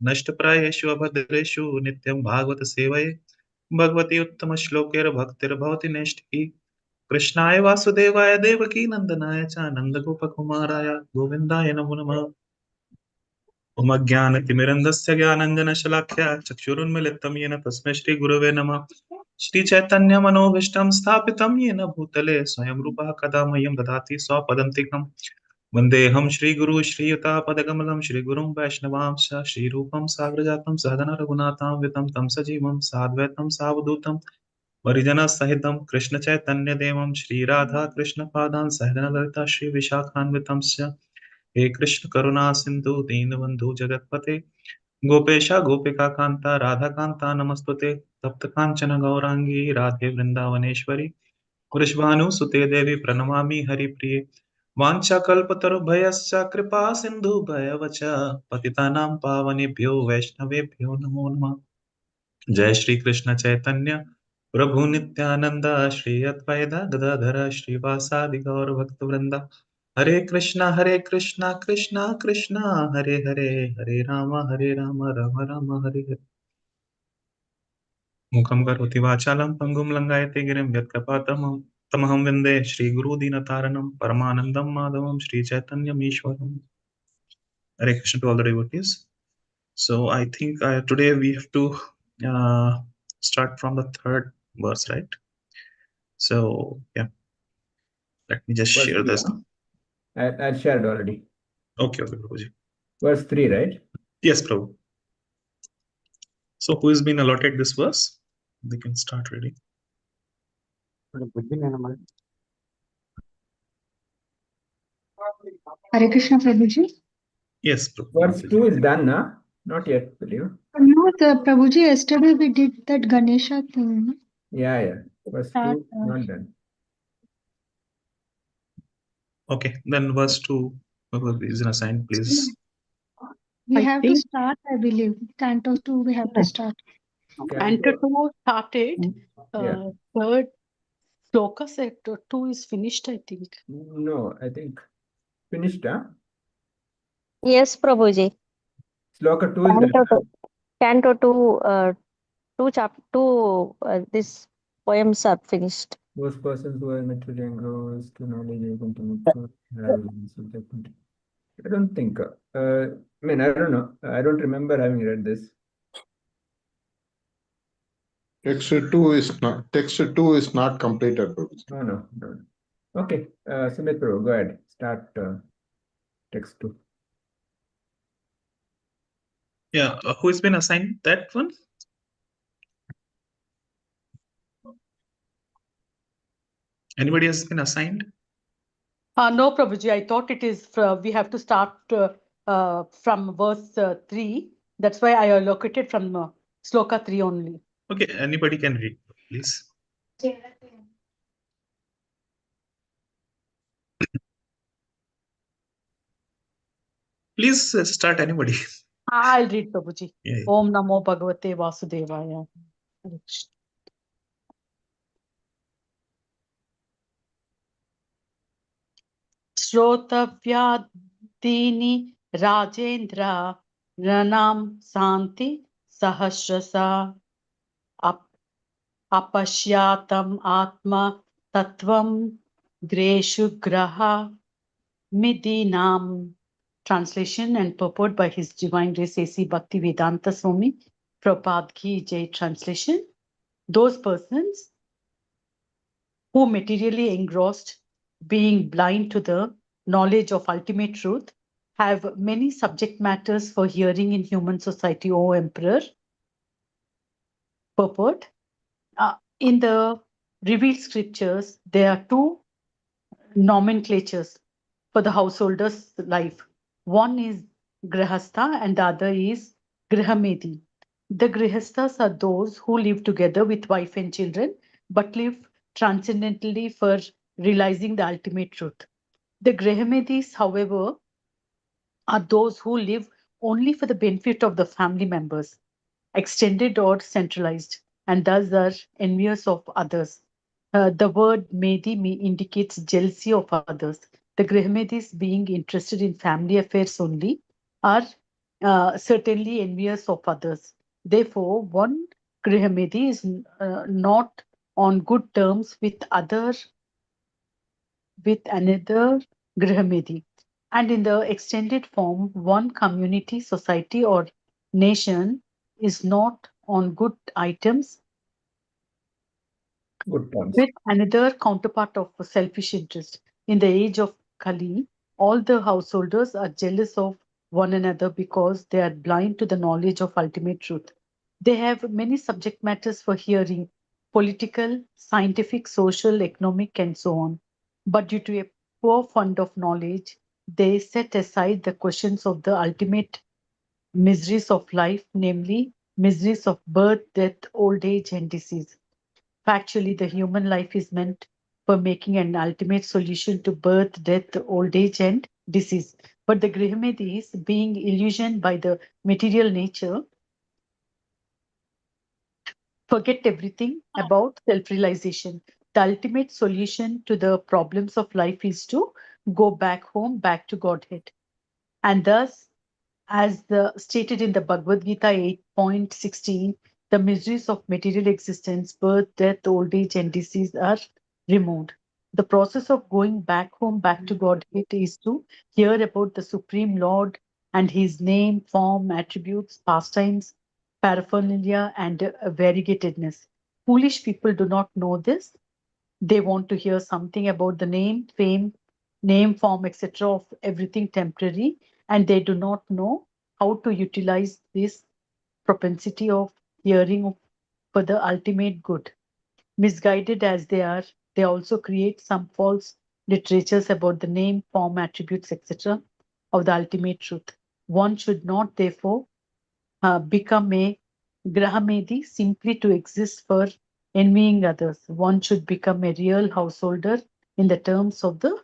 नष्टप्रायेषु अभद्रेषु नित्यं भागवत सेवये भगवती उत्तम श्लोकेर भक्तिर्भवति नैष्ठिकी कृष्णाय वासुदेवाय देवकी नंदनाय च नन्दगोपकुमाराय गोविन्दाय नमो नमः उमज्ञानतिमिरन्धस्य ज्ञानञ्जनशलाख्या चक्षुरुन्मिलितं येन तस्मै श्रीगुरवे नमः श्रीचैतन्यमनोभीष्टं स्थापितं येन भूतले स्वयं रूपः कदा मह्यं ददाति स्वपदन्तिकम् वन्देऽहं श्रीगुरु श्रीयुतापदकमलं श्रीगुरुं वैष्णवांश्च श्रीरूपं साग्रजातं सहगण रघुनाथान्वितं तं सजीवं साद्वैतं सावधूतं परिजनसहितं कृष्णचैतन्यदेवं श्रीराधा कृष्णपादान् सहगण ललिता श्रीविशाखान्वितंश्च हे कृष्ण करुणा सिंधु दीनबंधु जगतपते गोपेश गोपिका कांता राधा कांता नमस्तुते तप्त कांचन गौरांगी राधे वृंदावनेश्वरी वृषभानुसुते देवी प्रणमामि हरिप्रिये वाञ्छाकल्पतरुभयश्च कृपा सिन्धु भयवच पतितानां पावनेभ्यो वैष्णवेभ्यो नमो नमः जय श्री कृष्ण चैतन्य प्रभु नित्यानंद श्री अद्वैत गदाधर श्रीवासादि गौर भक्त वृंदा हरे कृष्णा कृष्णा कृष्णा हरे हरे हरे राम राम राम हरे हरे मुखं करोति वाचालं पङ्गुं लङ्घयते गिरिं यत्कृपातमहं तमहं वन्दे श्रीगुरुदीनतारणं परमानन्दं माधवं श्रीचैतन्यमीश्वरम् Hare Krishna to all the devotees. So I think today we have to start from the third verse, right? So yeah, let me just share this. I shared already. Okay, Prabhuji. Verse 3, right? Yes, Prabhu. So who has been allotted this verse? They can start reading. Hare Krishna, Prabhuji. Yes, Prabhu. Verse 2 is done, na? Not yet, believe. No, Prabhuji, yesterday we did that Ganesha thing. No? Yeah. Verse 2 not done. Okay, then verse 2 is assigned, please. We have to start, I believe. Canto 2, we have to start. Canto 2 started. Yeah. Third sloka set 2 is finished, I think. No, I think finished, huh? Yes, Prabhuji. Sloka 2 is done. Canto 2, this poems are finished. Those persons who are mature and grows to knowledge are going to make sure I don't think. I mean, I don't know. I don't remember having read this. Text 2 is not completed. No. Okay, Sumit Prabhu, go ahead. Start text 2. Yeah, who has been assigned that one? Anybody has been assigned? No, Prabhuji, I thought it is, we have to start from verse 3. That's why I allocated from sloka 3 only. Okay, anybody can read, please. Please start, anybody. I'll read, Prabhuji. Yeah. Om Namo Bhagavate Vasudevaya. Hare Krishna. श्रोतव्यादीनि Rajendra रणं शान्ति सहस्रसा अपश्यातम् आत्म तत्त्वं ग्रेषु ग्रह midinam. Translation and purport by His Divine Grace A.C. Bhaktivedanta Swami Prabhupada Ki Jai. Translation: those persons who materially engrossed, being blind to the knowledge of ultimate truth, have many subject matters for hearing in human society, O Emperor. Purport: in the revealed scriptures, there are two nomenclatures for the householder's life. One is Grihastha and the other is Grihamedi. The Grihasthas are those who live together with wife and children, but live transcendently for realizing the ultimate truth. The Grihamedis, however, are those who live only for the benefit of the family members, extended or centralized, and thus are envious of others. The word Medi indicates jealousy of others. The Grihmedis, being interested in family affairs only, are certainly envious of others. Therefore, one Grihamedi is not on good terms with another Grihamedi. And in the extended form, one community, society, or nation is not on good items Good terms. with another counterpart of selfish interest. In the age of Kali, all the householders are jealous of one another because they are blind to the knowledge of ultimate truth. They have many subject matters for hearing: political, scientific, social, economic, and so on. But due to a poor fund of knowledge, they set aside the questions of the ultimate miseries of life, namely miseries of birth, death, old age, and disease. Factually, the human life is meant for making an ultimate solution to birth, death, old age, and disease. But the Grihamedis, being illusioned by the material nature, forget everything about self-realization. The ultimate solution to the problems of life is to go back home, back to Godhead. And thus, as stated in the Bhagavad Gita 8.16, the miseries of material existence, birth, death, old age, and disease are removed. The process of going back home, back to Godhead, is to hear about the Supreme Lord and his name, form, attributes, pastimes, paraphernalia, and variegatedness. Foolish people do not know this. They want to hear something about the name, fame, name, form, etc. of everything temporary, and they do not know how to utilize this propensity of hearing for the ultimate good. Misguided as they are, they also create some false literatures about the name, form, attributes, etc. of the ultimate truth. One should not, therefore, become a Grahamedi simply to exist for envying others. One should become a real householder in the terms of the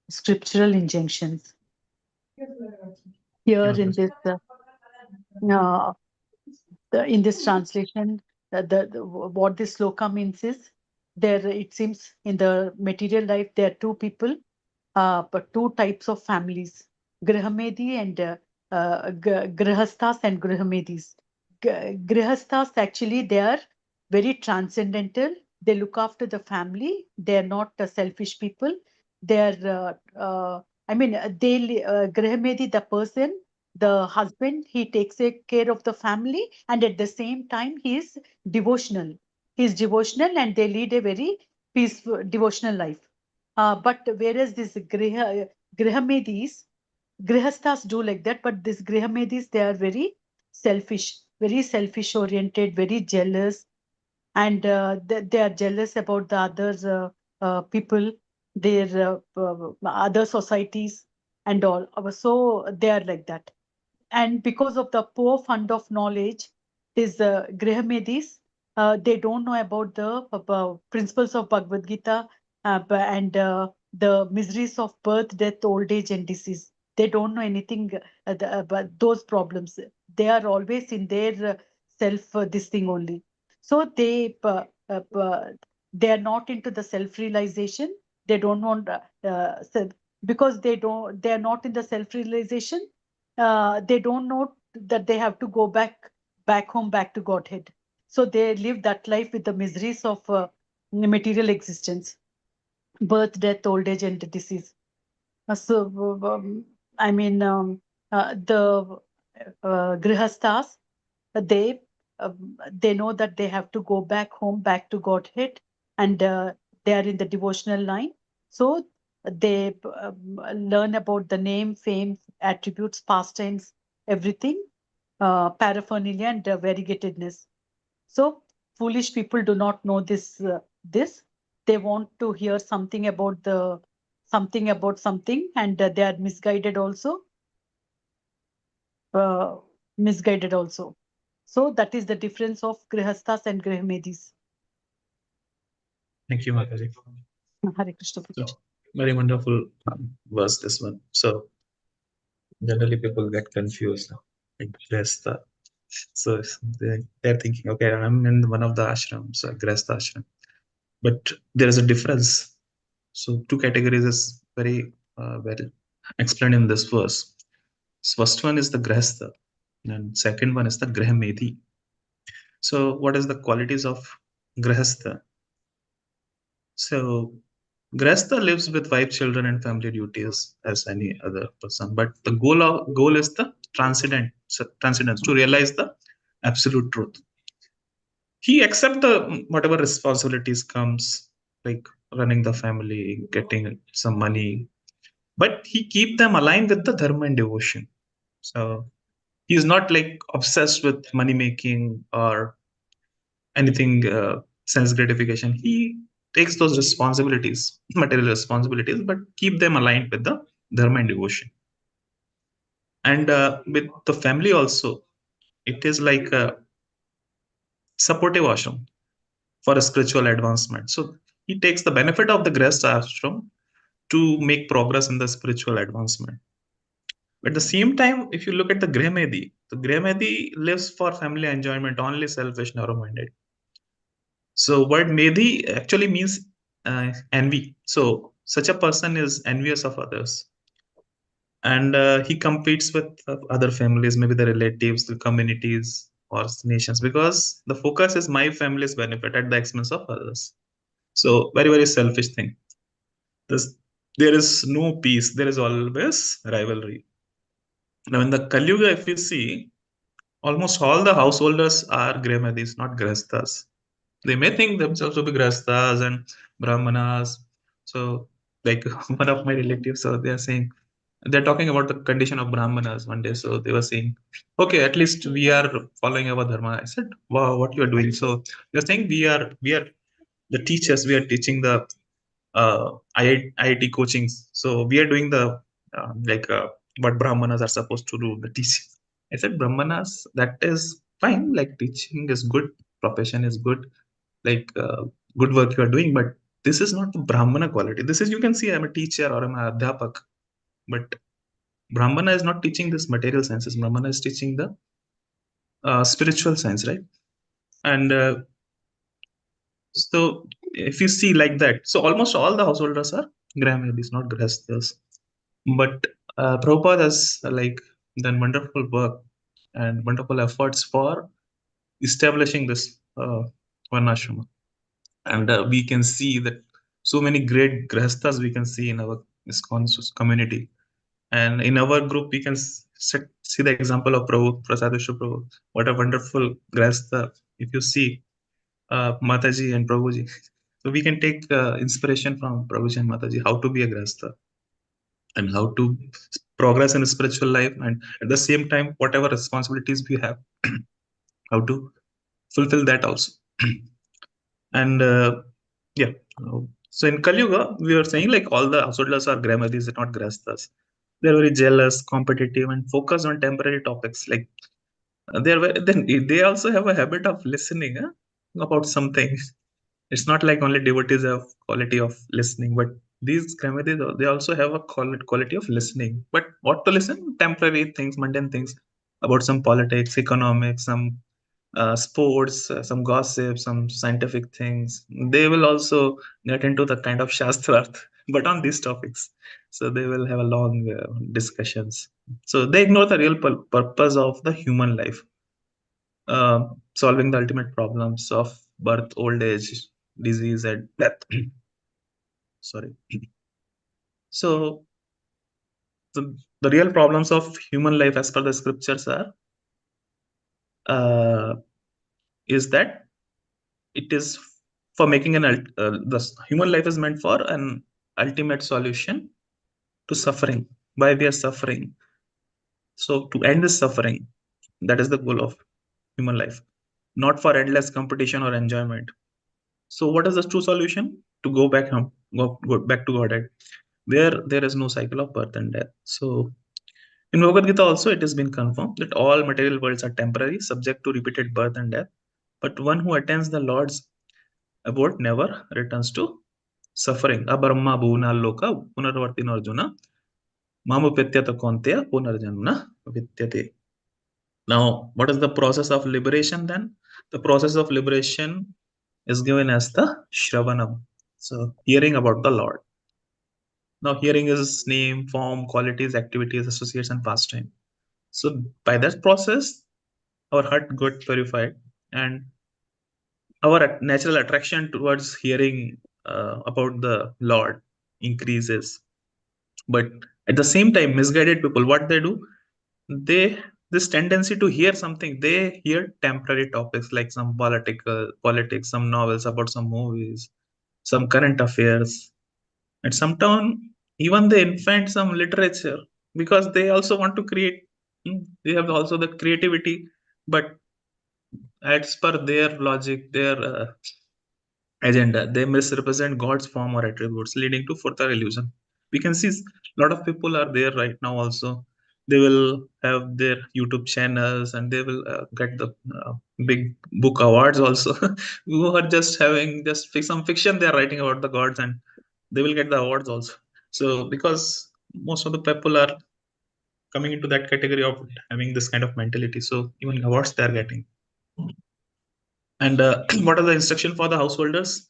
scriptural injunctions. Here in this uh, in this translation, what this sloka means is, there it seems in the material life there are two people, but two types of families: Grihamedi and Grihasthas and Grihamedis. Grihasthas, actually, they are very transcendental. They look after the family. They are not selfish people. They are, Grihamedi, the person, the husband, he takes care of the family, and at the same time, he is devotional. He is devotional, and they lead a very peaceful, devotional life. But whereas this Grihamedis, Grihasthas do like that, but this Grihamedis, they are very selfish oriented, very jealous, and they are jealous about the other people, their other societies, and all. So they are like that. And because of the poor fund of knowledge, these Grihamedis, they don't know about the principles of Bhagavad Gita and the miseries of birth, death, old age, and disease. They don't know anything about those problems. They are always in their self this thing only. So they are not into the self-realization. They don't want because they are not in the self-realization. They don't know that they have to go back home, back to Godhead. So they live that life with the miseries of material existence, birth, death, old age, and disease. I mean, the Grihasthas, they they know that they have to go back home, back to Godhead, and they are in the devotional line. So they learn about the name, fame, attributes, pastimes, everything, paraphernalia, and variegatedness. So foolish people do not know this. This they want to hear something about something, and they are misguided also. Uh, Misguided also. So that is the difference of Grihasthas and Grihamedis. Thank you, Mataji. Hare Krishna. So, very wonderful verse, this one. So, generally people get confused. Like, Grihastha. So they're thinking, okay, I'm in one of the ashrams, Grihastha ashram. But there is a difference. So two categories is very well explained in this verse. So first one is the Grihastha. And second one is the Grahamedhi. So what is the qualities of Grahastha? So Grahastha lives with wife, children, and family duties as any other person. But the goal is the transcendence, to realize the absolute truth. He accepts the whatever responsibilities comes, like running the family, getting some money, but he keep them aligned with the dharma and devotion. So he's not like obsessed with money making or anything sense gratification. He takes those responsibilities, material responsibilities, but keep them aligned with the dharma and devotion. And with the family also, it is like a supportive ashram for a spiritual advancement. So he takes the benefit of the grahastha ashram to make progress in the spiritual advancement. But at the same time, if you look at the Grahmedi lives for family enjoyment, only selfish, narrow-minded. So word Medhi actually means envy. So such a person is envious of others. And he competes with other families, maybe the relatives, the communities, or nations, because the focus is my family's benefit at the expense of others. So very, very selfish thing. There is no peace. There is always rivalry. Now in the Kali Yuga, if you see, almost all the householders are Grahmadis, not Grahasthas. They may think themselves to be Grahasthas and Brahmanas. So, like one of my relatives, so they are saying, they're talking about the condition of Brahmanas one day. So they were saying, okay, at least we are following our dharma. I said, wow, what you are doing? So you're saying we are the teachers, we are teaching the IIT coachings. So we are doing the like what Brahmanas are supposed to do, the teaching. I said, Brahmanas, that is fine. Like teaching is good, profession is good, like good work you are doing, but this is not the Brahmana quality. This is, you can see I'm a teacher or I'm an adhyapak, but Brahmana is not teaching this material sciences. Brahmana is teaching the spiritual science, right? And so if you see like that, so almost all the householders are Grahmadis, not Grahasthas. But Prabhupada has like done wonderful work and wonderful efforts for establishing this Varnashrama. And we can see that so many great Grahasthas we can see in our ISKCON community. And in our group, we can see the example of Prabhu, Prasadeshwar Prabhu. What a wonderful Grahastha. If you see Mataji and Prabhuji. So we can take inspiration from Prabhuji and Mataji, how to be a Grahastha and how to progress in spiritual life, and at the same time whatever responsibilities we have, how to fulfill that also. And yeah, so in Kali Yuga we are saying like all the householders are Grahmadis, not Grahasthas. They're very jealous, competitive, and focused on temporary topics. Like then they also have a habit of listening about something. It's not like only devotees have quality of listening, but these Grahmadis, they also have a quality of listening. But what to listen? Temporary things, mundane things about some politics, economics, some sports, some gossip, some scientific things. They will also get into the kind of shastrarth, but on these topics. So they will have a long discussions. So they ignore the real purpose of the human life, solving the ultimate problems of birth, old age, disease, and death. Sorry. So the real problems of human life, as per the scriptures, are is that it is for making the human life is meant for an ultimate solution to suffering. Why we are suffering? So to end this suffering, that is the goal of human life, not for endless competition or enjoyment. So what is the true solution? To go back home, go back to Godhead, where there is no cycle of birth and death. So in Bhagavad Gita also it has been confirmed that all material worlds are temporary, subject to repeated birth and death. But one who attains the Lord's abode never returns to suffering. Abrahma bhuna loka punarvartino arjuna mamupetyata konteya punarjanma vidyate. Now, what is the process of liberation then? The process of liberation is given as the Shravanam. So, hearing about the Lord. Now, hearing is name, form, qualities, activities, associates, and pastime. So by that process, our heart got purified, and our natural attraction towards hearing about the Lord increases. But at the same time, misguided people, what they do, they this tendency to hear something, they hear temporary topics like some politics, some novels about some movies, some current affairs, and sometimes even they invent some literature because they also want to create. They have also the creativity, but as per their logic, their agenda, they misrepresent God's form or attributes, leading to further illusion. We can see a lot of people are there right now also. They will have their YouTube channels and they will get the big book awards also. Who are just having just some fiction they are writing about the gods, and they will get the awards also. So because most of the people are coming into that category of having this kind of mentality, so even awards they are getting. And what are the instruction for the householders?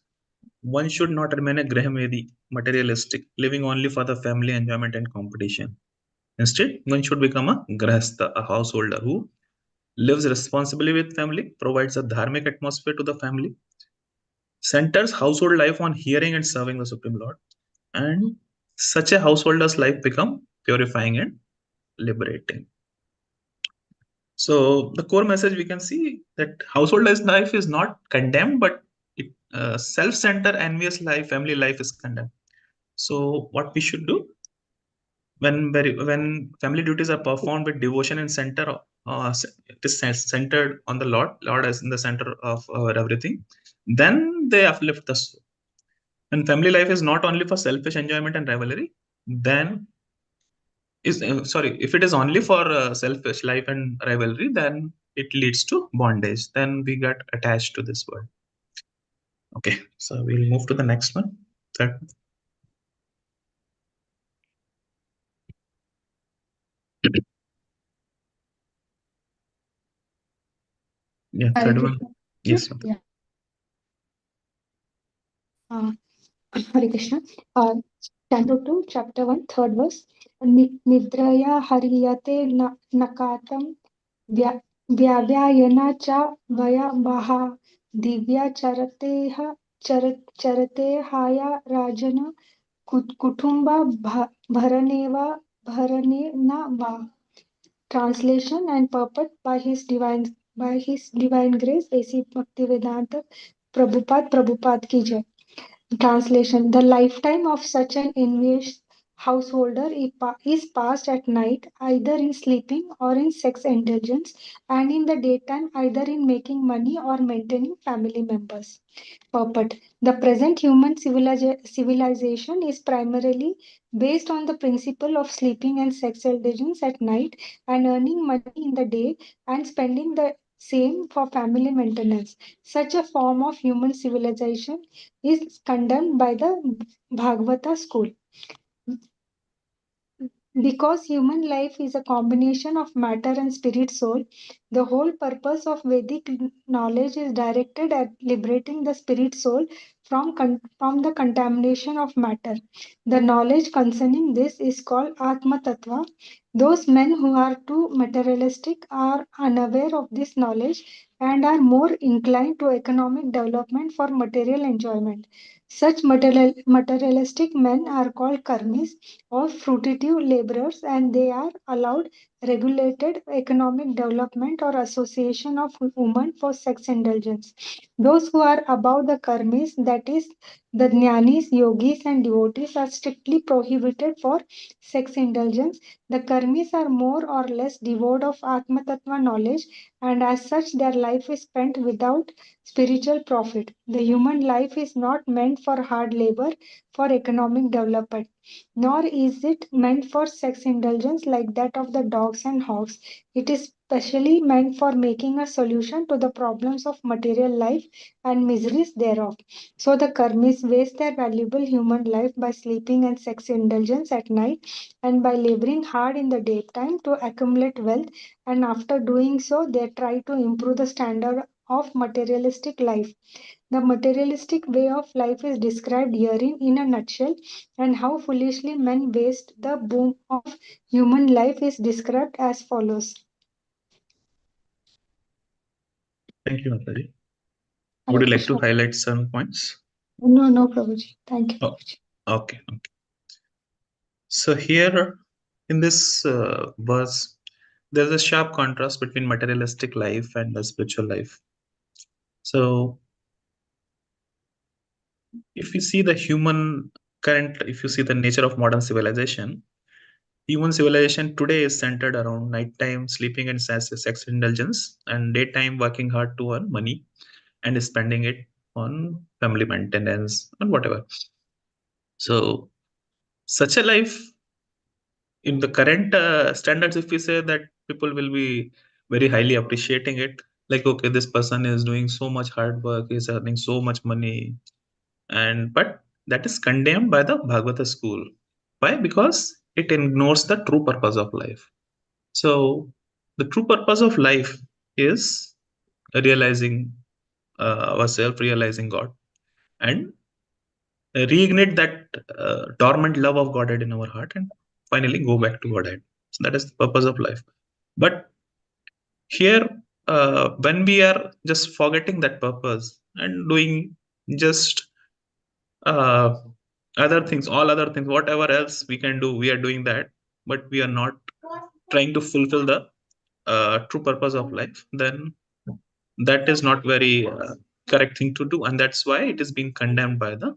One should not remain a Grahamedi, materialistic, living only for the family enjoyment and competition. Instead, one should become a Grahastha, a householder who lives responsibly with family, provides a dharmic atmosphere to the family, centers household life on hearing and serving the Supreme Lord, and such a householder's life become purifying and liberating. So the core message we can see that householder's life is not condemned, but self-centered, envious life, family life is condemned. So what we should do when family duties are performed with devotion and it is centered on the Lord as in the center of everything, then they uplift the soul. And family life is not only for selfish enjoyment and rivalry, then if it is only for selfish life and rivalry, then it leads to bondage. Then we get attached to this world. Okay, so we'll move to the next one. Third. Yeah, Hare third one. Krishna. Yes. Yeah. Hare Krishna. Canto 2, Chapter 1, third verse. Nidraya hariyate nakatam व्याव्यायना च वया बाहा दिव्या चरते हाया राजन कुटुंबा भरने न वा. Translation and purport by his divine grace A.C. Bhaktivedanta Prabhupada ki jai. Translation: the lifetime of such an envious householder is passed at night, either in sleeping or in sex indulgence, and in the daytime, either in making money or maintaining family members. Purport: the present human civilization is primarily based on the principle of sleeping and sex indulgence at night and earning money in the day and spending the same for family maintenance. Such a form of human civilization is condemned by the Bhagavata school. Because human life is a combination of matter and spirit soul, the whole purpose of Vedic knowledge is directed at liberating the spirit soul from the contamination of matter. The knowledge concerning this is called Atma Tattva. Those men who are too materialistic are unaware of this knowledge and are more inclined to economic development for material enjoyment. Such materialistic men are called karmis or fruitive laborers, and they are allowed regulated economic development or association of women for sex indulgence. Those who are above the karmis, that is, the jnanis, yogis, and devotees, are strictly prohibited for sex indulgence. The karmis are more or less devoid of Atma Tattva knowledge, and as such, their life is spent without spiritual profit. The human life is not meant for hard labor for economic development, nor is it meant for sex indulgence like that of the dogs and hogs. It is specially meant for making a solution to the problems of material life and miseries thereof. So the karmis waste their valuable human life by sleeping and sex indulgence at night and by laboring hard in the daytime to accumulate wealth, and after doing so they try to improve the standard of materialistic life. The materialistic way of life is described herein in a nutshell, and how foolishly men waste the boom of human life is described as follows. Thank you, Mataji. Hare Would you like to Krishna. highlight some points? No, Prabhuji. Thank you, Oh, Prabhuji. okay. So here in this verse, there's a sharp contrast between materialistic life and the spiritual life. So if you see the if you see the nature of modern civilization, human civilization today is centered around nighttime sleeping and sex indulgence, and daytime working hard to earn money and spending it on family maintenance and whatever. So such a life in the current standards, if we say that, people will be very highly appreciating it, like, okay, this person is doing so much hard work, is earning so much money, and but that is condemned by the Bhagavata school. Why? Because it ignores the true purpose of life. So the true purpose of life is realizing ourselves, realizing God, and reignite that dormant love of Godhead in our heart, and finally go back to Godhead. So that is the purpose of life. But here, when we are just forgetting that purpose and doing just uh, other things, all other things, whatever else we can do, we are doing that, but we are not trying to fulfill the true purpose of life, then that is not very correct thing to do, and that's why it is being condemned by the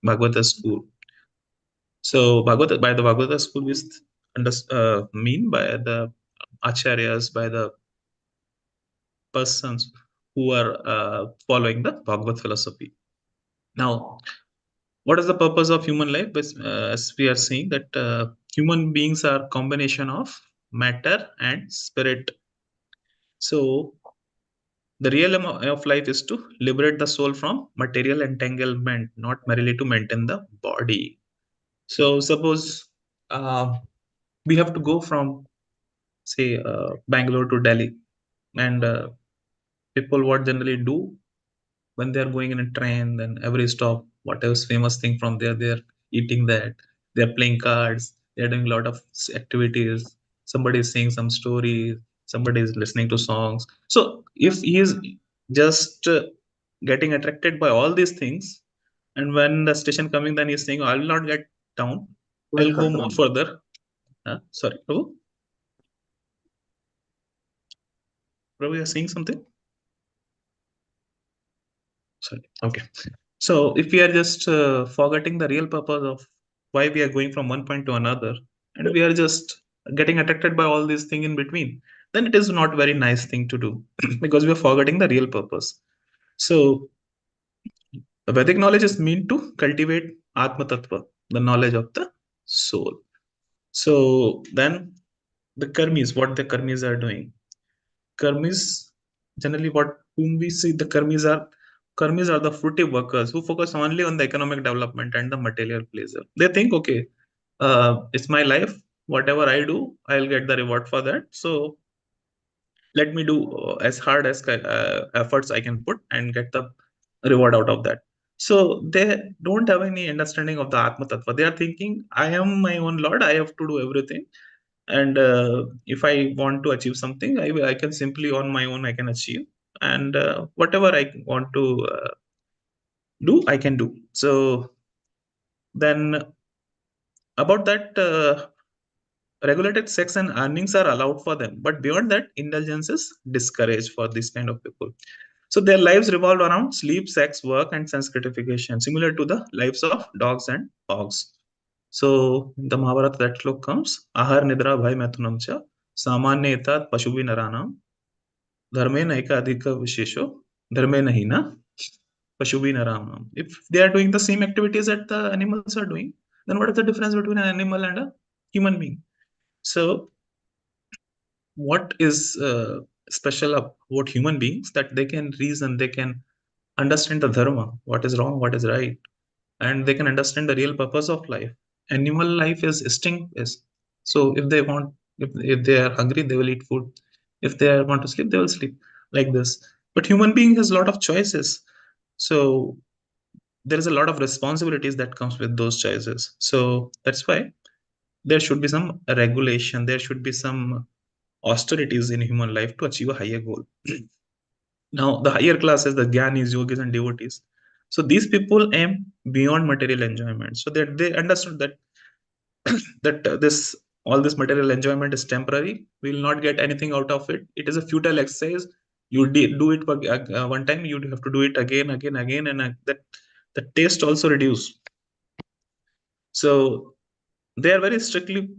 Bhagavata school. So by the Bhagavata school is mean by the acharyas, by the persons who are following the Bhagavad philosophy. Now, what is the purpose of human life? As we are seeing that human beings are combination of matter and spirit. So the real aim of life is to liberate the soul from material entanglement, not merely to maintain the body. So suppose we have to go from, say, Bangalore to Delhi, and people what generally do when they are going in a train, then every stop, whatever's famous thing from there, they're eating that, they're playing cards, they're doing a lot of activities. Somebody is saying some stories, somebody is listening to songs. So if he is just getting attracted by all these things, and when the station coming, then he's saying, I will not get down, I'll go more further. Sorry, Prabhu. Prabhu, you're saying something? Sorry. Okay. So if we are just forgetting the real purpose of why we are going from one point to another, and we are just getting attracted by all these things in between, then it is not very nice thing to do because we are forgetting the real purpose. So the Vedic knowledge is meant to cultivate Atma Tattva, the knowledge of the soul. So then the karmis, what the karmis are doing. Karmis, generally what whom we see, the karmis are the fruitive workers who focus only on the economic development and the material pleasure. They think, okay, it's my life, whatever I do, I'll get the reward for that. So let me do as hard as efforts I can put and get the reward out of that. So they don't have any understanding of the Atma Tattva. They are thinking, I am my own Lord, I have to do everything, and if I want to achieve something, I can simply on my own I can achieve, and whatever I want to do, I can do. So then about that, regulated sex and earnings are allowed for them, but beyond that, indulgence is discouraged for this kind of people. So their lives revolve around sleep, sex, work, and sense gratification, similar to the lives of dogs and hogs. So in the Mahabharata, that slok comes, Ahar Nidra Bhai Mathunam Cha, Samanya Etat Pashubi Naranam, Dharme Naika Adhika Vishesho, Dharme Nahina, Pashubi Naranam. If they are doing the same activities that the animals are doing, then what is the difference between an animal and a human being? So what is special about human beings, that they can reason, they can understand the dharma, what is wrong, what is right, and they can understand the real purpose of life. Animal life is instinct. So if they want, if they are hungry, they will eat food. If they want to sleep, they will sleep, like this. But human being has a lot of choices. So there is a lot of responsibilities that comes with those choices. So that's why there should be some regulation. There should be some austerities in human life to achieve a higher goal. Now, the higher classes, the Gyanis, Yogis, and devotees. So these people aim beyond material enjoyment. So that they understood that this all this material enjoyment is temporary. We will not get anything out of it. It is a futile exercise. You do it one time, you have to do it again, and that the taste also reduce. So they are very strictly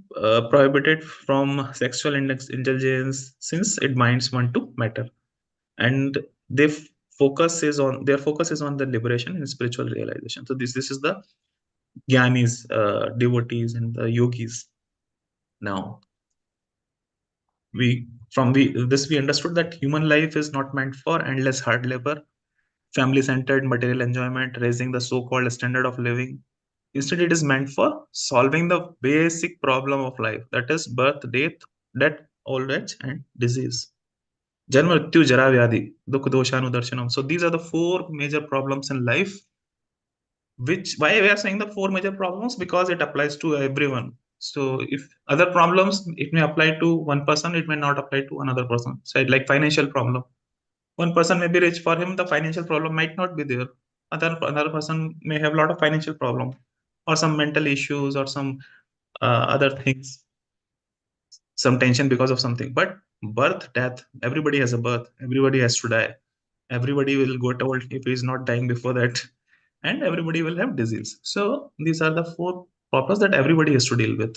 prohibited from sexual indulgence since it binds one to matter, and they their focus is on the liberation and spiritual realization. So this is the Gyanis, devotees, and the yogis. Now we we understood that human life is not meant for endless hard labor, family centered material enjoyment, raising the so-called standard of living. Instead, it is meant for solving the basic problem of life, that is birth, death, old age, and disease. Janma, Mrityu, Jara, Vyadhi, Dukh, Doshanudarshanam. So these are the four major problems in life. Which why we are saying the four major problems? Because it applies to everyone. So if other problems, it may apply to one person, it may not apply to another person. So like financial problem, one person may be rich, for him the financial problem might not be there. Another person may have a lot of financial problem, or some mental issues, or some other things, some tension because of something. But birth, death, everybody has a birth, everybody has to die, everybody will get old if he is not dying before that, and everybody will have disease. So these are the four problems that everybody has to deal with.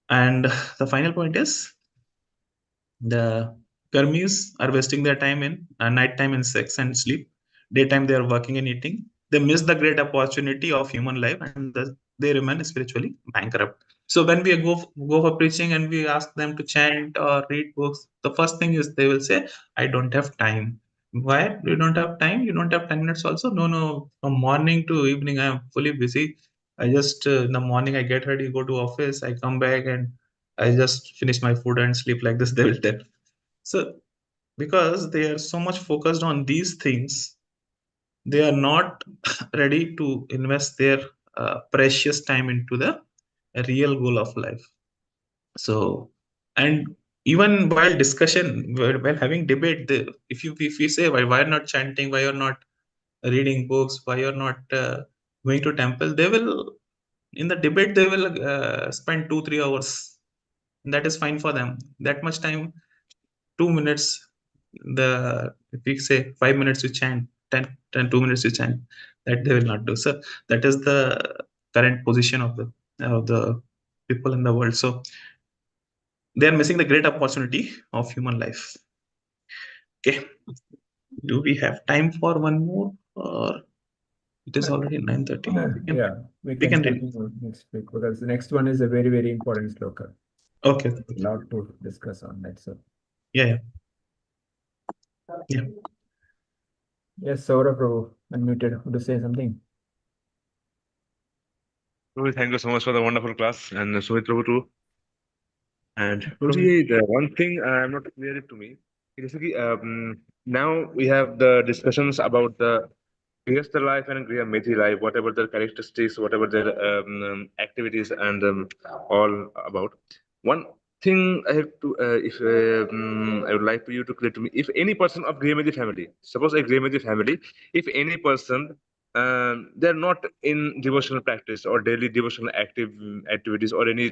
And the final point is the Karmis are wasting their time in night time in sex and sleep. Daytime they are working and eating. They miss the great opportunity of human life, and they remain spiritually bankrupt. So when we go for preaching and we ask them to chant or read books, the first thing is they will say, "I don't have time." Why you don't have time? You don't have 10 minutes also? No, no. From morning to evening, I am fully busy. I just in the morning I get ready, go to office, I come back and I just finish my food and sleep like this. They will tell. So because they are so much focused on these things, they are not ready to invest their precious time into the real goal of life. So, and even while discussion, while having debate, if you say why not chanting, why you're not reading books, why you're not going to temple, they will in the debate they will spend 2-3 hours. That is fine for them. That much time, 2 minutes. The if we say 5 minutes you chant, 2 minutes you chant, that they will not do. So that is the current position of the people in the world. So they are missing the great opportunity of human life. Okay, do we have time for one more, or it is already 9:30? Yeah, we we can can read. continue next week because the next one is a very, very important sloka. Okay. A lot to discuss on that. So Yeah. yes, Saurabh Prabhu, unmuted. Want to say something? Prabhu, thank you so much for the wonderful class, and Sumit Prabhu too. And Prabhuji, the one thing I'm not clear to me is basically now we have the discussions about the Grihastha life and Griha life, whatever their characteristics, whatever their activities, and all about. One thing I have to, if I would like for you to clear to me, if any person of Griha family, suppose a Griha family, if any person they're not in devotional practice or daily devotional activities or any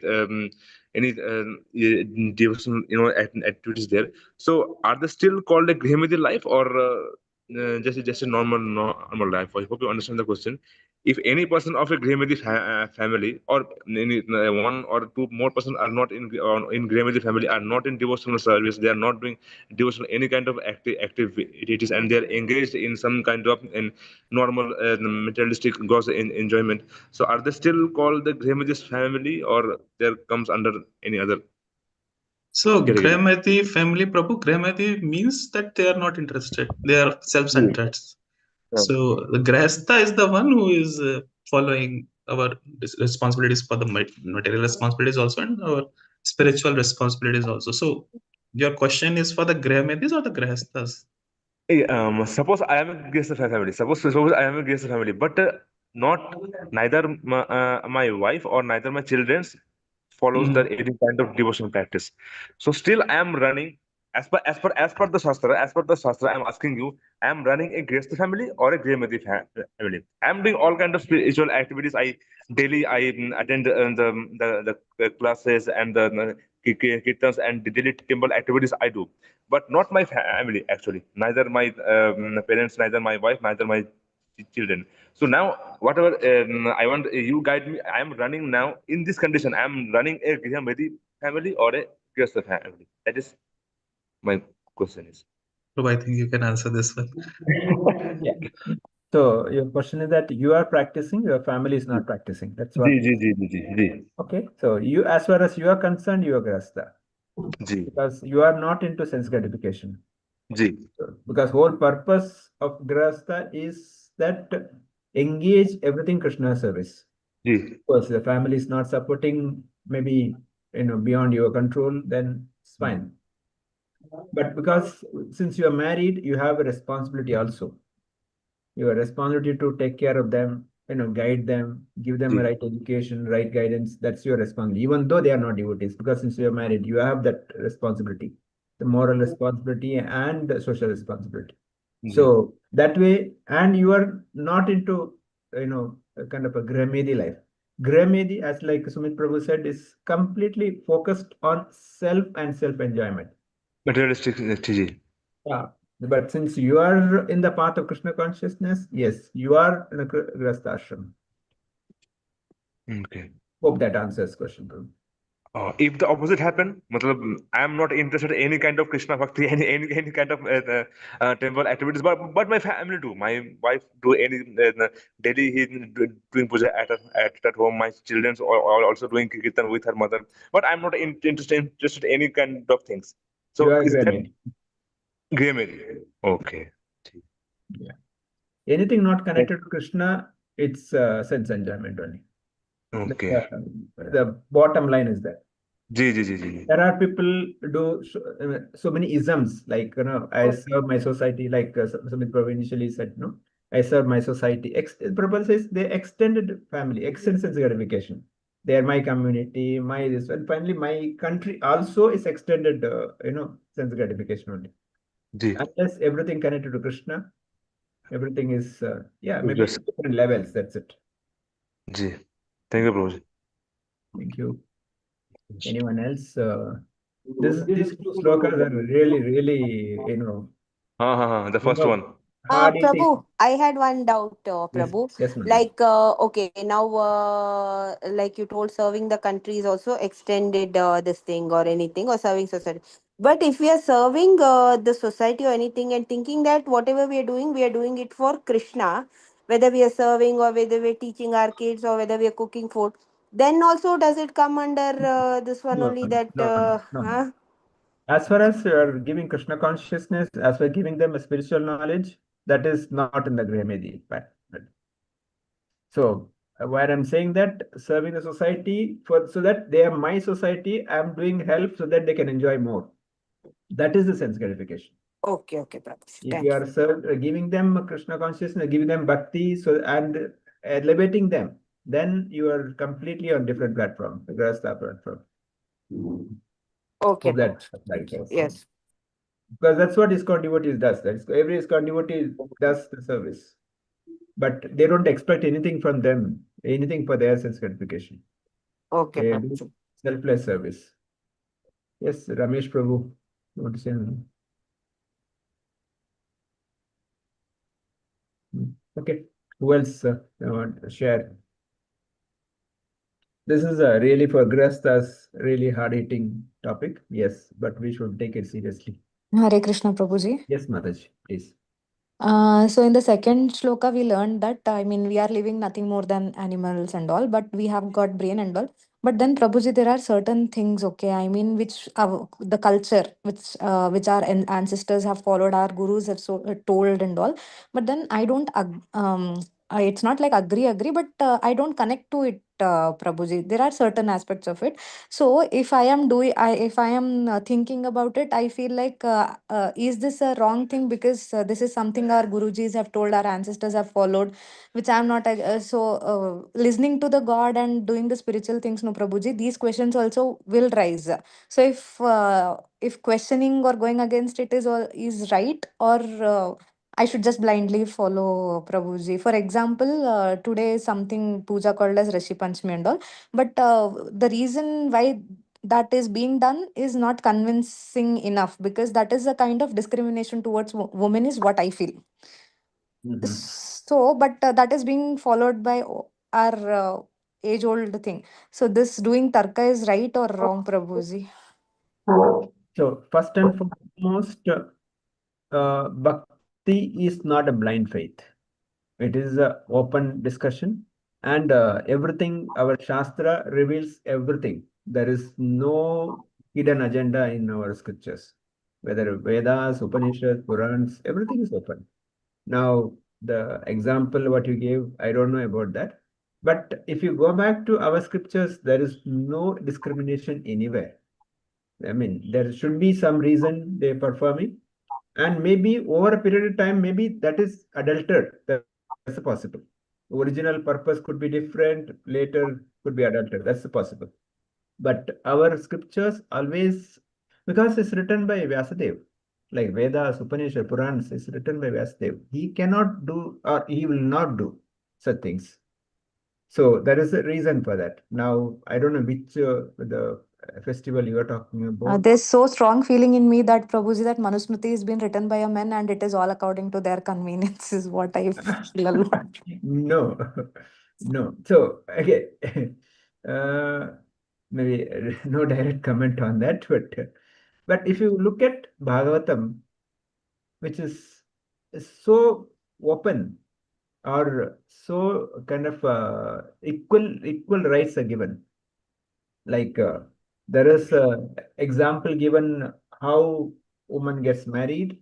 devotional activities there. So are they still called a Grihmati life or just a normal life? I hope you understand the question. If any person of a Grihmati family or any one or two more person are not in Grihmati family are not in devotional service, they are not doing devotional any kind of activities, and they are engaged in some kind of in normal materialistic gross enjoyment. So are they still called the Grihmati family or there comes under any other So category? Grahmati family, Prabhu, Grahmati means that they are not interested. They are self-centered. Yeah. So the Grahastha is the one who is following our responsibilities for the material responsibilities also, and our spiritual responsibilities also. So your question is for the Grahmatis or the Grahasthas? Suppose I am a guest family. Suppose I am a guest family, but not neither my wife or neither my children's follows the any kind of devotion practice. So still I am running as per the shastra. As per the shastra, I am asking you: I am running a grest family or a Gremati family. I am doing all kind of spiritual activities. I daily I attend the classes and the kirtans and the daily temple activities I do, but not my family actually. Neither my parents, neither my wife, neither my children. So now, whatever I want, you guide me. I am running now in this condition. I am running a Grihamedi family or a Grihastha family. That is my question is. Prabhu, I think you can answer this one. Yeah. So your question is that you are practicing, your family is not practicing. That's what. Ji. Okay. So you, as far as you are concerned, you are grasta Ji. because you are not into sense gratification. Ji. Because whole purpose of grasta is that engage everything Krishna service. Ji. Of course, the family is not supporting, maybe beyond your control, then it's fine. But because since you are married, you have a responsibility also. Your responsibility to take care of them, guide them, give them a right education, right guidance. That's your responsibility, even though they are not devotees, because since you are married, you have that responsibility, the moral responsibility and the social responsibility. So that way, and you are not into, a kind of a Grahmedi life. Grahmedi, as like Sumit Prabhu said, is completely focused on self and self-enjoyment. Materialistic, Ji. Yeah. But since you are in the path of Krishna consciousness, yes, you are in a Grihastha ashram. Okay. Hope that answers question, Prabhu. If the opposite happen, matlab, I am not interested in any kind of Krishna bhakti, any kind of temple activities, but my family do. My wife do any daily he doing puja at home. My children are also doing kirtan with her mother, but I'm not interested in any kind of things. You So are is that Grahmedi. gray area? Okay. Yeah. Anything not connected to Krishna, it's sense enjoyment only. Okay. The bottom line is that. Ji. There are people do so many isms, like, I serve my society, like Sumit Prabhu initially said, I serve my society. Prabhu says they extended family, extended sense gratification. They are my community, my this, and finally my country also is extended, sense gratification only. Ji. Unless everything connected to Krishna, everything is, maybe Yes. different levels. That's it. Ji. Thank you, Prabhuji. Thank you. Anyone else? These two slokas are really, really, The first one. hard eating. Prabhu, I had one doubt, Prabhu. Yes, Mataji. Like, okay, now, like you told, serving the country is also extended this thing or anything, or serving society. But if we are serving the society or anything and thinking that whatever we are doing it for Krishna, whether we are serving or whether we are teaching our kids or whether we are cooking food, then also does it come under this one only that, No. As far as you are giving Krishna consciousness, as for giving them a spiritual knowledge, that is not in the Grihmedi path. So where I'm saying that serving the society so that they are my society, I'm doing help so that they can enjoy more. That is the sense gratification. okay, Prabhu. If you are giving them Krishna consciousness, giving them bhakti, and elevating them, then you are completely on different platform, the Grihastha platform. Okay. Hope that Yes. because that's what ISKCON devotees does. Every ISKCON devotee does the service, but they don't expect anything from them, anything for their sense gratification. Okay, They Prabhu. do selfless service. Yes, Ramesh Prabhu, you want to say anything? Okay, who else want to share? This is really for Grihasthas, really hard-hitting topic. Yes, but we should take it seriously. Hare Krishna Prabhuji. Yes, Mataji, please. So in the second shloka, we learned that, I mean, we are living nothing more than animals and all, but we have got brain and all. But then, Prabhuji, there are certain things, okay, I mean, which the culture, which our ancestors have followed, our gurus have told and all. But then I don't it's not like agree, but I don't connect to it, Prabhuji. There are certain aspects of it. So if I am thinking about it, I feel like, is this a wrong thing? Because this is something our Gurujis have told, our ancestors have followed, which I'm not. Listening to the God and doing the spiritual things, no, Prabhuji, these questions also will rise. So if questioning or going against it is right, or I should just blindly follow Prabhuji. For example, today is something puja called as Rashi Panchami and all. But the reason why that is being done is not convincing enough, because that is a kind of discrimination towards women, is what I feel. So, but that is being followed by our age old thing. So, this doing tarka is right or wrong, Prabhuji? So, first and foremost, bhakti is not a blind faith. It is an open discussion, and everything, our Shastra reveals everything. There is no hidden agenda in our scriptures, whether Vedas, Upanishads, Purans, everything is open. Now, the example what you gave, I don't know about that. But if you go back to our scriptures, there is no discrimination anywhere. I mean, there should be some reason they're performing, and maybe over a period of time, maybe that is adulterated. That's possible. Original purpose could be different, later could be adulterated. That's possible. But our scriptures always, because it's written by Vyasadeva, like Vedas, Upanishad, Purans, is written by Vyasadeva. He cannot do, or he will not do such things. So there is a reason for that. Now, I don't know which the festival you are talking about. There's so strong feeling in me that, Prabhuji, that Manusmriti has been written by a man and it is all according to their convenience, is what I feel a lot. No, no. So again, maybe no direct comment on that, but if you look at Bhagavatam, which is so open, or so kind of equal rights are given. Like there is a example given how woman gets married,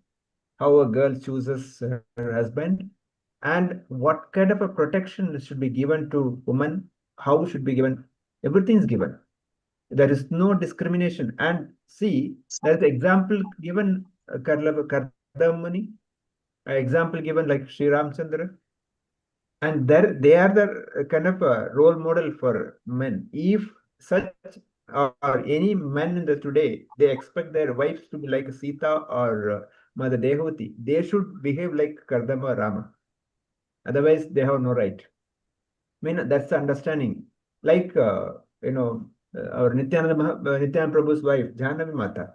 how a girl chooses her husband, and what kind of a protection should be given to woman, how should be given. Everything is given. There is no discrimination. And see, there's an example given, Kardamani, an example given like Sri Ramchandra, and there they are the kind of a role model for men. If such or any men in the today, they expect their wives to be like Sita or Mother Devati, they should behave like Kardama Rama. Otherwise, they have no right. I mean, that's the understanding. Like our Nityananda Prabhu's wife, Jahnavi Mata,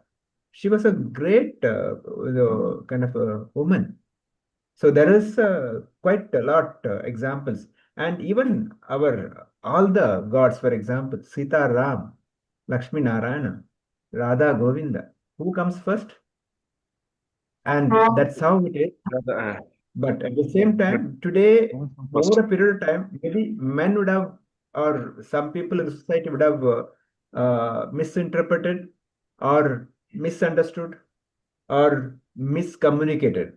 she was a great kind of a woman. So there is quite a lot examples, and even our all the gods, for example, Sita Ram, Lakshmi Narayana, Radha Govinda, who comes first? And that's how it is. But at the same time, today, over a period of time, maybe men would have, or some people in the society would have misinterpreted or misunderstood or miscommunicated.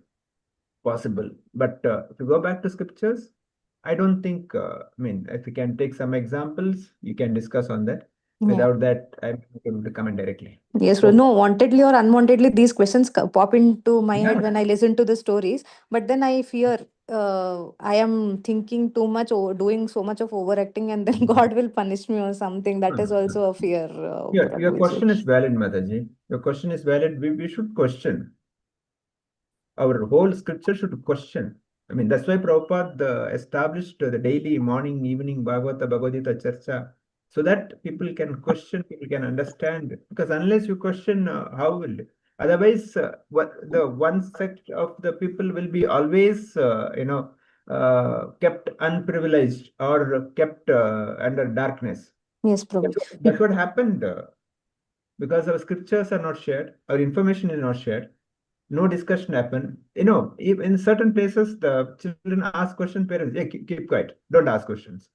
Possible. But if you go back to scriptures, I don't think, I mean, if you can take some examples, you can discuss on that. Yeah. Without that, I'm not able to comment directly. Yes, no, wantedly or unwantedly, these questions pop into my Yeah. head when I listen to the stories. But then I fear I am thinking too much or doing so much of overacting, and then God will punish me or something. That is also a fear. Your Prabhuji. question is valid, Mataji. Your question is valid. We should question. Our whole scripture should question. I mean, that's why Prabhupada established the daily morning, evening Bhagavata, Bhagavad Gita Charcha, so that people can question, people can understand. Because unless you question, how will it? Otherwise, what the one sect of the people will be always, kept unprivileged or kept under darkness. Yes, Prabhuji. That's what happened because our scriptures are not shared, our information is not shared. No discussion happen. In certain places, the children ask questions, parents, hey, keep quiet, don't ask questions.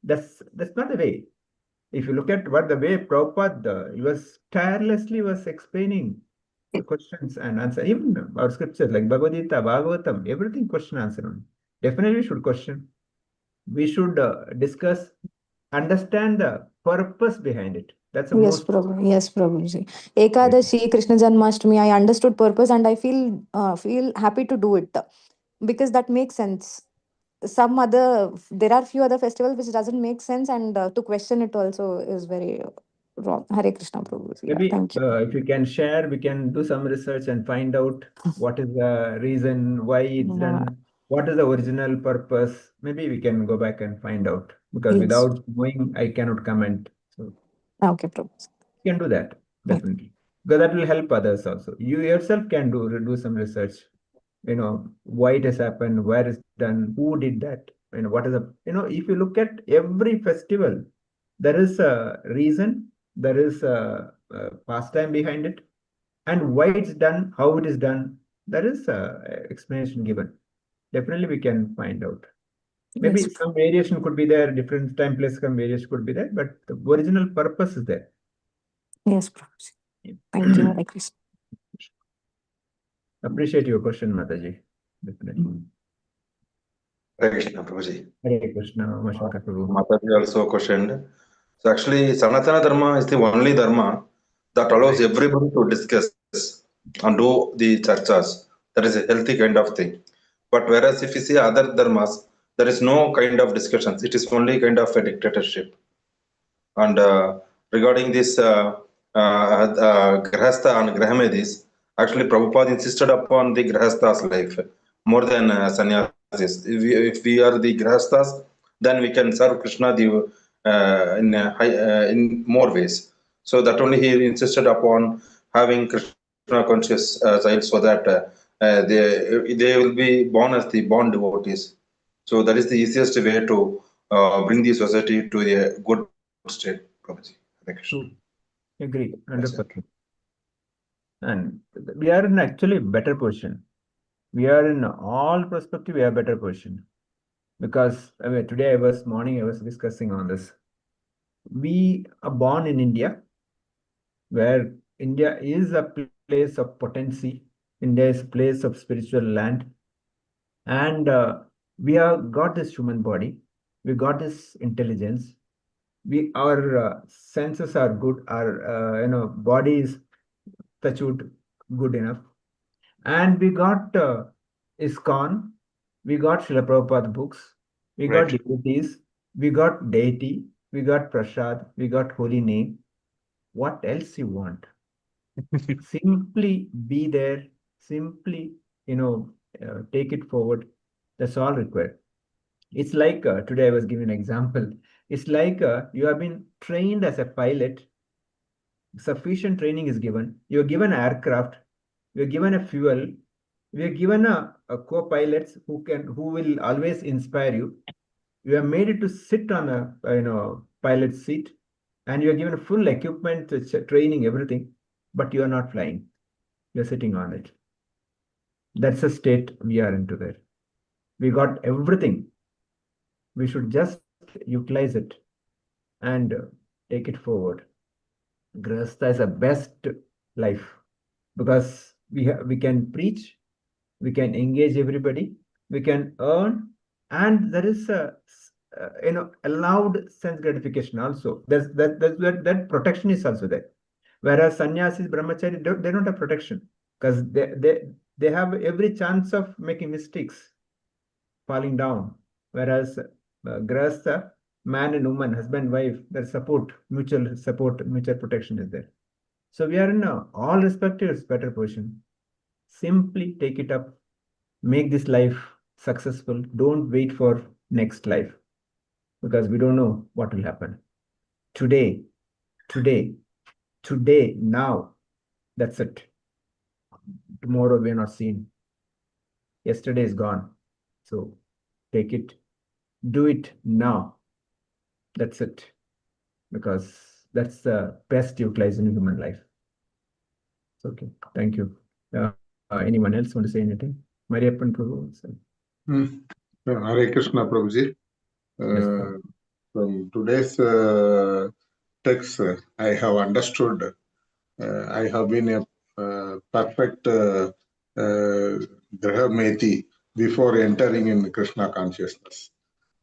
That's not the way. If you look at what the way Prabhupada, he was tirelessly was explaining the questions and answer. Even our scriptures like Bhagavad Gita, Bhagavatam, everything question answer only. Definitely we should question. We should discuss, understand the purpose behind it. That's the Yes, most Prabhu. Yes, Prabhuji. Ekadashi, Krishna Janmashtami, I understood purpose and I feel happy to do it because that makes sense. There are few other festivals which doesn't make sense, and to question it also is very wrong. Hare Krishna, Prabhuji. Yeah, maybe thank you. if you can share, we can do some research and find out what is the reason why it's Yeah. done, what is the original purpose. Maybe we can go back and find out, because Yes. without knowing, I cannot comment. So Okay, Prabhuji. you can do that, Yeah. definitely. Because that will help others also. You yourself can do some research. Why it has happened, where it's done, who did that, what is if you look at every festival, there is a reason, there is a pastime behind it, and why it's done, how it is done, there is a explanation given. Definitely we can find out. Maybe Yes. some variation could be there, different time, place, some variation could be there, but the original purpose is there. Yes, Prabhuji. Thank you, Hare Krishna. Appreciate your question, Mataji. Definitely. Hare Krishna, Prabhuji. Hare Krishna, Mashankar Prabhu. Mataji also questioned. So actually, Sanatana Dharma is the only Dharma that allows everybody to discuss and do the charchas. That is a healthy kind of thing. But whereas if you see other dharmas, there is no kind of discussions. It is only kind of a dictatorship. And regarding this Grahastha and Grahamedis, actually Prabhupada insisted upon the Grahastha's life more than sannyasis. If we are the Grahasthas, then we can serve Krishna in more ways. So that only he insisted upon having Krishna conscious child, so that they will be born as the born devotees. So that is the easiest way to bring the society to a good state. Prabhuji. Hare Krishna. True. Agree, 100%. And we are in actually better position. We are in all perspective, we are better position. Because today morning I was discussing on this. We are born in India, where India is a place of potency. India is a place of spiritual land. And we have got this human body. We got this intelligence. Our senses are good. Our body is touchwood good enough. And we got ISKCON, we got Srila Prabhupada books, we got Right. devotees, we got deity, we got prasad, we got holy name. What else you want? Simply be there, simply, take it forward. That's all required. It's like today I was giving an example. It's like you have been trained as a pilot, sufficient training is given. You're given aircraft, you're given a fuel, we're given a co-pilots who will always inspire you. You are made to sit on a pilot seat, and you are given full equipment, training, everything, but you are not flying. You're sitting on it. That's the state we are into there. We got everything. We should just utilize it and take it forward. Grahastha is the best life, because we can preach, we can engage everybody, we can earn, and there is a allowed sense gratification also. That protection is also there. Whereas sannyasis, brahmachari, they don't have protection, because they have every chance of making mistakes, falling down. Whereas grahastha, man and woman, husband, wife, their support, mutual protection is there. So we are in all respective better position. Simply take it up, make this life successful. Don't wait for next life, because we don't know what will happen. Today, now, that's it. Tomorrow we are not seen. Yesterday is gone. So take it, do it now. That's it. Because that's the best utilized in human life. It's okay. Thank you. Anyone else want to say anything? Mariappan Prabhu. Hare Krishna, Prabhuji. Yes, From today's text, I have understood. I have been a perfect Grahameti before entering in Krishna consciousness.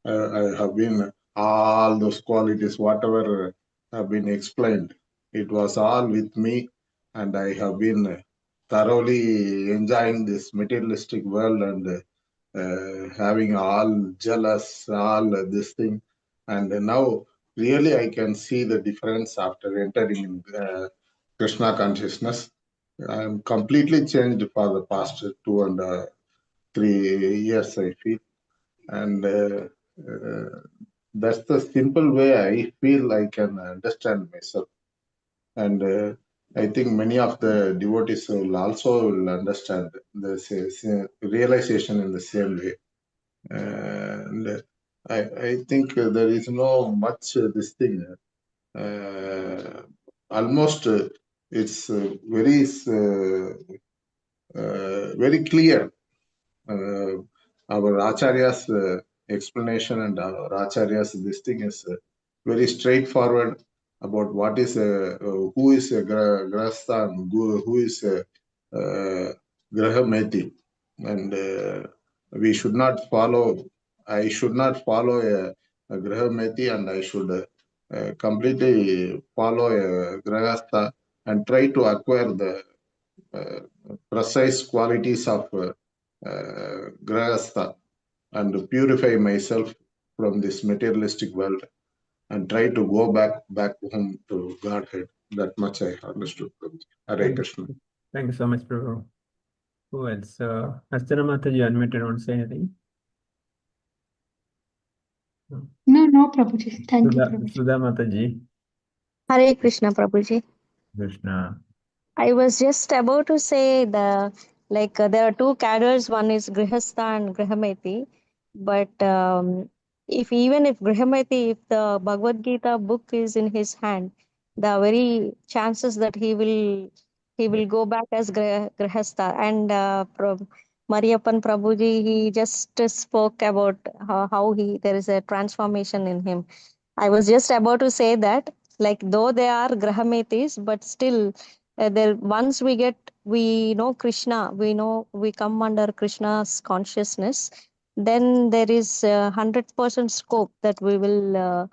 I have been all those qualities, whatever have been explained, it was all with me, and I have been thoroughly enjoying this materialistic world and having all jealous, all this thing. And now, really, I can see the difference after entering in Krishna consciousness. I am completely changed for the past 2 and 3 years, I feel. And that's the simple way I feel I can understand myself. And I think many of the devotees will also will understand the realization in the same way. And I think there is no much this thing. Almost it's very clear. Our Acharya's explanation and our Acharya's this thing is very straightforward about what is who is a grahastha and who is a grahameti, and we should not follow. I should not follow a grahameti, and I should completely follow a grahastha and try to acquire the precise qualities of grahastha and purify myself from this materialistic world and try to go back home to Godhead. That much I understood. Hare Krishna. Thank you so much, Prabhu. Who else? Archana Mataji, unmuted, want to say anything? No, Prabhuji. Thank you, Prabhuji. Sudha Mataji. Hare Krishna, Prabhuji. Krishna. I was just about to say there are two cadres. One is Grihastha and Grihameti. But if Grihameti, if the Bhagavad Gita book is in his hand, the very chances that he will go back as Grihastha. And Mariappan Prabhuji, he just spoke about how there is a transformation in him. I was just about to say that, like, though they are Grahametis, but still, there once we know Krishna, we come under Krishna's consciousness, then there is 100% scope that we will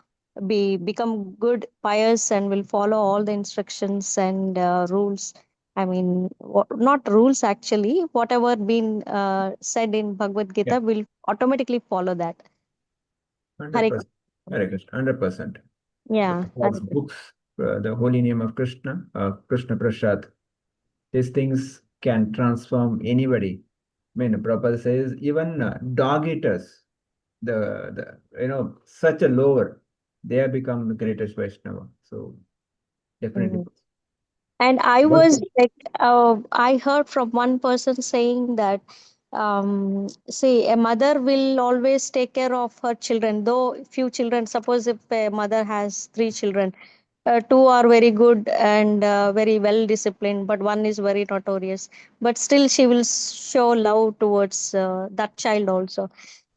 become good, pious, and will follow all the instructions and rules. I mean, not rules actually. Whatever been said in Bhagavad Gita, Yeah. will automatically follow that. 100%. Hare Krishna, 100%. Yeah, that's books, the holy name of Krishna, Krishna Prasad. These things can transform anybody. I mean, Prabhupada says even dog eaters, such a lower, they have become the greatest Vaishnava. So definitely. And I was like, I heard from one person saying that, see, a mother will always take care of her children, though few children, suppose if a mother has 3 children, two are very good and very well disciplined, but one is very notorious, but still she will show love towards that child also.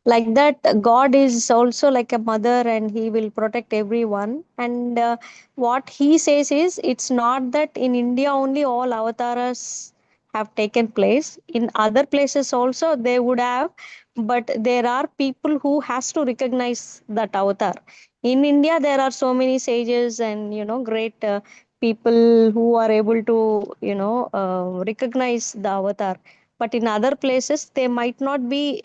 Like that, God is also like a mother, and he will protect everyone. And what he says is, it's not that in India only all avatars have taken place. In other places also they would have, but there are people who has to recognize that avatar. In India there are so many sages and great people who are able to recognize the avatar. But in other places they might not be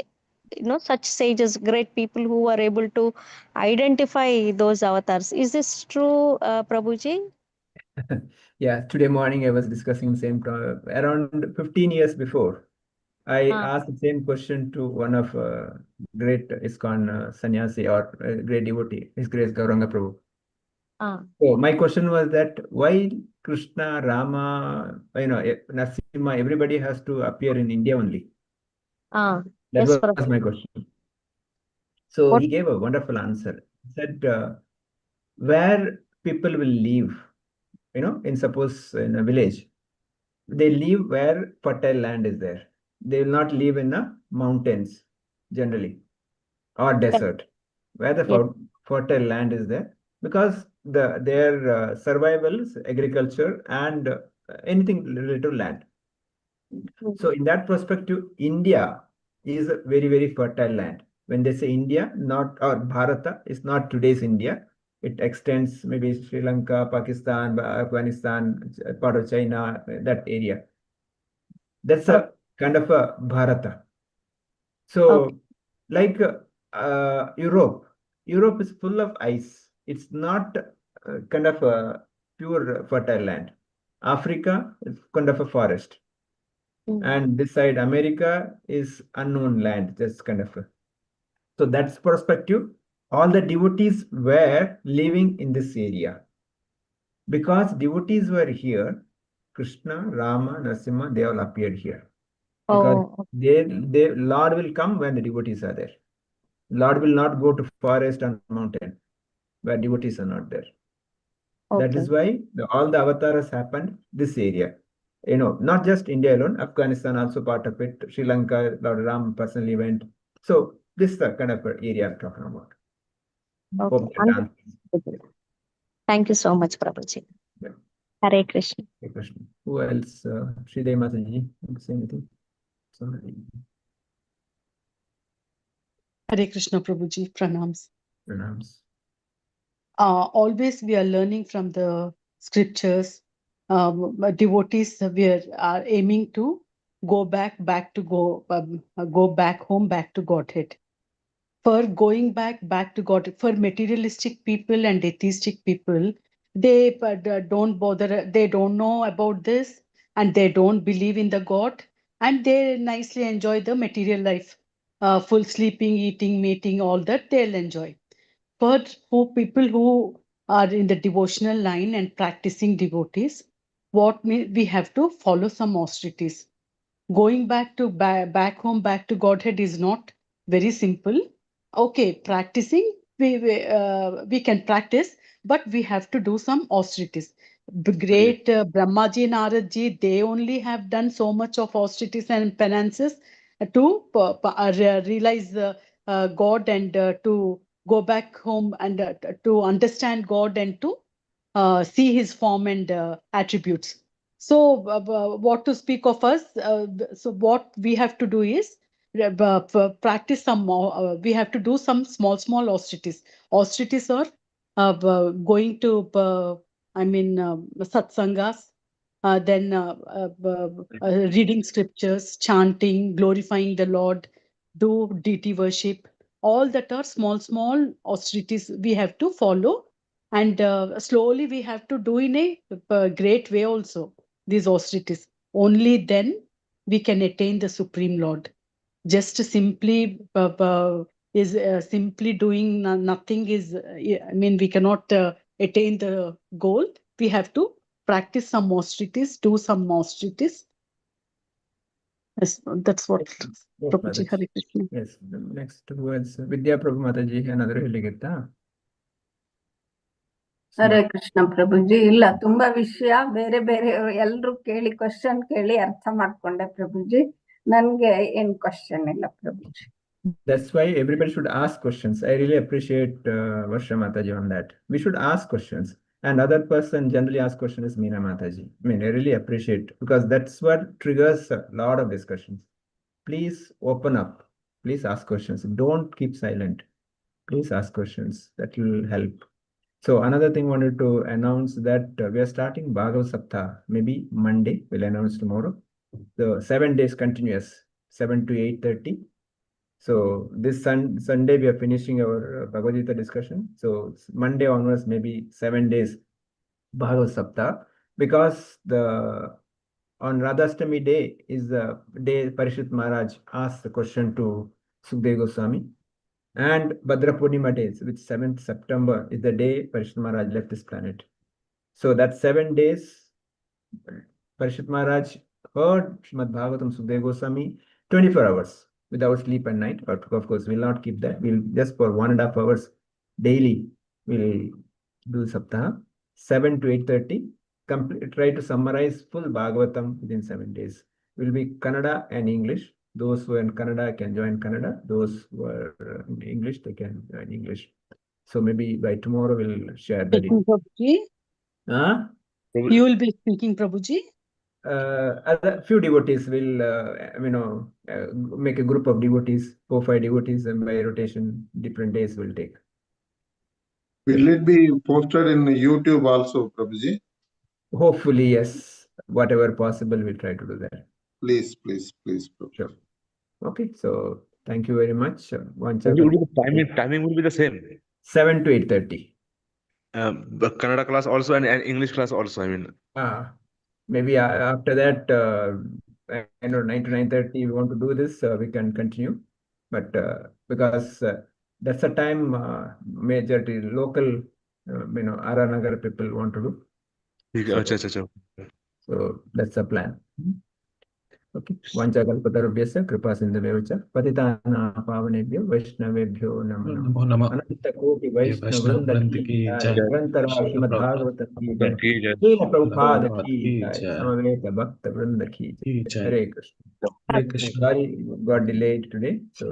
such sages, great people who are able to identify those avatars. Is this true, Prabhuji? Yeah, today morning I was discussing the same around 15 years before. I asked the same question to one of great ISKCON sannyasi or great devotee, His Grace Gauranga Prabhu. So my question was that why Krishna, Rama, Narasimha, everybody has to appear in India only? That Yes, was my question. So he gave a wonderful answer. He said, where people will live, suppose in a village, they live where fertile land is there. They will not live in the mountains generally or desert, where the fertile land is there, because their survival is agriculture and anything related to land. So in that perspective, India is a very, very fertile land. When they say India, not or Bharata, is not today's India. It extends maybe Sri Lanka, Pakistan, Afghanistan, part of China, that area. That's a kind of a Bharata. So, like Europe is full of ice. It's not kind of a pure fertile land. Africa is kind of a forest. And this side, America is unknown land, just kind of. So that's perspective. All the devotees were living in this area. Because devotees were here, Krishna, Rama, Narasimha, they all appeared here. Because Lord will come when the devotees are there. Lord will not go to forest and mountain where devotees are not there. That is why all the avatars happened this area. Not just India alone, Afghanistan also part of it, Sri Lanka, Lord Ram personally went. So this is the kind of area I'm talking about. Hope that answers. Thank you so much, Prabhuji. Yeah. Hare Krishna. Hare Krishna. Who else? Sridhar Mataji, want to say anything? Sorry. Hare Krishna Prabhuji, pranams. Pranams. Always we are learning from the scriptures. Devotees are aiming to go back home, back to Godhead. For going back to God, for materialistic people and atheistic people, they don't bother, they don't know about this, and they don't believe in the God, and they nicely enjoy the material life, full sleeping, eating, mating, all that they'll enjoy. But for people who are in the devotional line and practicing devotees, we have to follow some austerities. Going back home, back to Godhead is not very simple. Okay, practicing, we can practice, but we have to do some austerities. The great Brahmaji and Naradji, they only have done so much of austerities and penances to realize God and to go back home and to understand God and to see his form and attributes. So what to speak of us? So what we have to do is practice some more. We have to do some small austerities. Austerities are going to, satsangas, then reading scriptures, chanting, glorifying the Lord, do deity worship. All that are small austerities we have to follow. And slowly we have to do in a great way also, these austerities. Only then we can attain the Supreme Lord. Just simply simply doing nothing is, we cannot attain the goal. We have to practice some austerities, do some austerities. Yes, that's what. Prabhuji, Hare Krishna. Yes, the next words, Vidya Prabhu Mataji, another ಹೇಳಿಗಿತ್ತಾ? Hare Krishna ಪ್ರಭುಜಿ. ಇಲ್ಲ, ತುಂಬಾ ವಿಷಯ ಬೇರೆ ಬೇರೆ ಎಲ್ರು ಕೇಳಿ question ಕೇಳಿ ಅರ್ಥ ಮಾಡ್ಕೊಂಡೆ ಪ್ರಭುಜಿ. ನನ್ಗೆ ಏನ್ ಕ್ವಶನ್ ಇಲ್ಲ ಪ್ರಭುಜಿ. That's why everybody should ask questions. I really appreciate Varsha Mataji on that. We should ask questions. And other person generally ask questions is Meena Mataji. I really appreciate, because that's what triggers a lot of discussions. Please open up. Please ask questions. Don't keep silent. Please ask questions. That will help. So another thing I wanted to announce that we are starting Bhagavad Saptah. Maybe Monday, we'll announce tomorrow. The 7 days continuous, 7 to 8:30. So this Sunday we are finishing our Bhagavad Gita discussion. So Monday onwards, maybe 7 days Bhagavad Saptah, because on Radhastami day is the day Parishit Maharaj asked the question to Sukadeva Goswami. And Bhadra Purnima days, which 7th September is the day Parishit Maharaj left this planet. So that 7 days, Parishit Maharaj heard Srimad Bhagavatam Sukadeva Goswami 24 hours without sleep at night. But of course, we'll not keep that. We'll just for 1.5 hours daily, we'll do Saptaha, 7 to 8:30. Try to summarize full Bhagavatam within 7 days. Will be Kannada and English. Those who are in Kannada can join Kannada. Those who are in English, they can join English. So maybe by tomorrow we'll share the details. Prabhuji? Huh? You will be speaking, Prabhuji? a few devotees will, make a group of devotees, 4 5 devotees, and by rotation, different days will take. Will it be posted in YouTube also, Prabhuji? Hopefully, yes. Whatever possible, we'll try to do that. Please, please, please, Prabhuji. Sure. Okay, so thank you very much. Once Timing will be the same. 7 to 8:30. The Kannada class also and English class also. I mean, Maybe after that, 9 to 9:30, we want to do this, we can continue. But because that's the time majority local, Aranagar people want to do. So that's the plan. Okay. Vanchakalpatarubhyasya kripa sindhuveva patitana pavanebhyo vaishnavebhyo namo नमो नमः ananta koti वैष्णव vaishnavrinda वृंद ki की jai जय Nirantara Srila Srimad Prabhupada Bhagavatam ki jai की जय। Srila Prabhupada Prabhupada ki की jai जय Samaveta Bhakta Vrinda ki की jai जय Hare Krishna. हरे Krishna Sorry, got delayed today. So